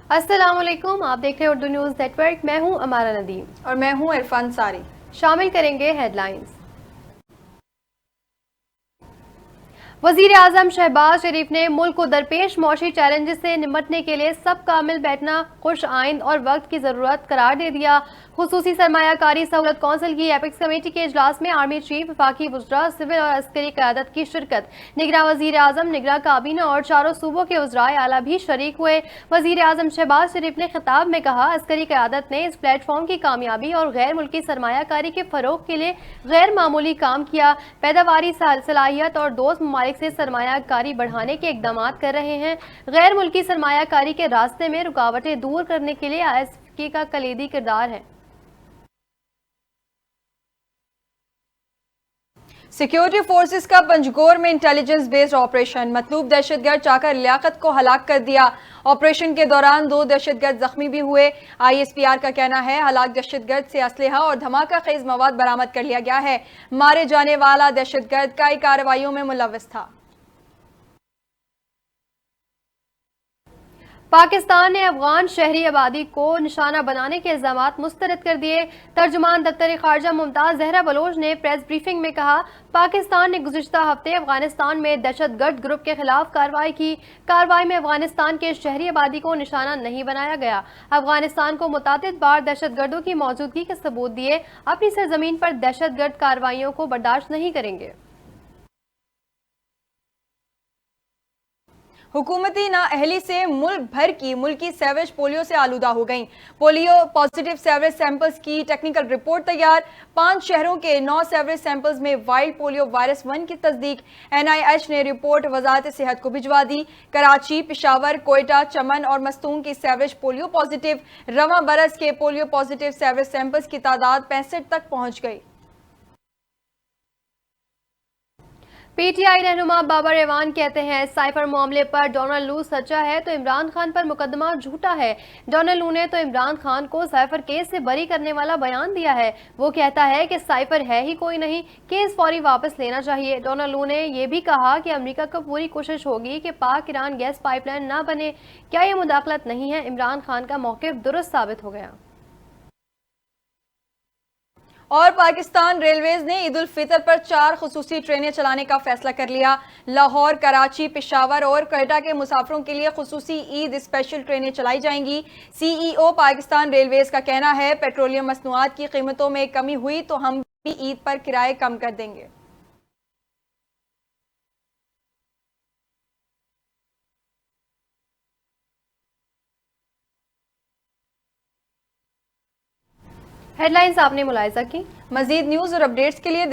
अस्सलाम वालेकुम, आप देख रहे हैं उर्दू न्यूज़ नेटवर्क। मैं हूं अमारा नदीम और मैं हूं इरफान सारी। शामिल करेंगे हेडलाइंस। वज़ीर आज़म शहबाज शरीफ ने मुल्क को दरपेश मौशी चैलेंजेस से निपटने के लिए सबका मिल बैठना खुश आइंद और वक्त की ज़रूरत करार दे दिया। खुसूसी सरमायाकारी सहूलत कौंसिल की एपिक्स कमेटी के इजलास में आर्मी चीफ, वफाकी वज़रा, सिविल और अस्करी क़यादत की शिरकत। निगरां वज़ीर आज़म, निगरां काबीना और चारों सूबों के वज़राए आला भी शरीक हुए। वज़ीर आज़म शहबाज शरीफ ने खिताब में कहा, अस्करी क़यादत ने इस प्लेटफॉर्म की कामयाबी और गैर मुल्की सरमायाकारी के फ़रोग़ के लिए गैर मामूली काम किया। पैदावारी सलाहियत और दोस्त ममालिक से सरमायाकारी बढ़ाने के इक़दाम कर रहे हैं। गैर मुल्की सरमायाकारी के रास्ते में रुकावटें दूर करने के लिए ISFK का कलीदी किरदार है। सिक्योरिटी फोर्सेस का पंजगोर में इंटेलिजेंस बेस्ड ऑपरेशन, मतलूब दहशतगर्द चाकर लियाकत को हलाक कर दिया। ऑपरेशन के दौरान 2 दहशतगर्द जख्मी भी हुए। ISPR का कहना है हलाक दहशतगर्द से असलहा और धमाका खेज मवाद बरामद कर लिया गया है। मारे जाने वाला दहशतगर्द कई कार्रवाइयों में मुलव्वस था। पाकिस्तान ने अफगान शहरी आबादी को निशाना बनाने के इल्जामात मुस्तरद कर दिए। तर्जुमान दफ्तर खारजा मुमताज जहरा बलोच ने प्रेस ब्रीफिंग में कहा, पाकिस्तान ने गुज़िश्ता हफ्ते अफगानिस्तान में दहशतगर्द ग्रुप के खिलाफ कार्रवाई की। कार्रवाई में अफगानिस्तान के शहरी आबादी को निशाना नहीं बनाया गया। अफगानिस्तान को मुतादिद बार दहशतगर्दों की मौजूदगी के सबूत दिए। अपनी सरजमीन पर दहशतगर्द कार्रवाइयों को बर्दाश्त नहीं करेंगे। हुकूमती नाअहली से मुल्क भर की मुल्की सेवेज पोलियो से आलूदा हो गई। पोलियो पॉजिटिव सेवरेज सैंपल्स की टेक्निकल रिपोर्ट तैयार। 5 शहरों के 9 सेवरेज सैंपल्स में वाइल्ड पोलियो वायरस 1 की तस्दीक। NIH ने रिपोर्ट वजारत सेहत को भिजवा दी। कराची, पिशावर, कोयटा, चमन और मस्तूंग की सेवरेज पोलियो पॉजिटिव। रवां बरस के पोलियो पॉजिटिव सेवरेज सैंपल्स की तादाद 65 तक पहुंच गई। PTI रहनुमा बाबर एवान कहते हैं, साइफर मामले पर डोनाल्ड लू सच्चा है तो इमरान खान पर मुकदमा झूठा है। डोनाल्ड लू ने तो इमरान खान को साइफर केस से बरी करने वाला बयान दिया है। वो कहता है कि साइफर है ही कोई नहीं, केस फौरी वापस लेना चाहिए। डोनाल्ड लू ने यह भी कहा कि अमेरिका को पूरी कोशिश होगी कि पाक ईरान गैस पाइपलाइन ना बने। क्या ये मुदाखलत नहीं है? इमरान खान का मौक़िफ़ दुरुस्त साबित हो गया। और पाकिस्तान रेलवेज ने ईद उल फितर पर 4 खुसूसी ट्रेनें चलाने का फैसला कर लिया। लाहौर, कराची, पिशावर और कोयटा के मुसाफिरों के लिए खुसूसी ईद स्पेशल ट्रेनें चलाई जाएंगी। CEO पाकिस्तान रेलवेज का कहना है, पेट्रोलियम मसनूआत की कीमतों में कमी हुई तो हम भी ईद पर किराए कम कर देंगे। हेडलाइंस आपने मुलाहिजा की। मजीद न्यूज़ और अपडेट्स के लिए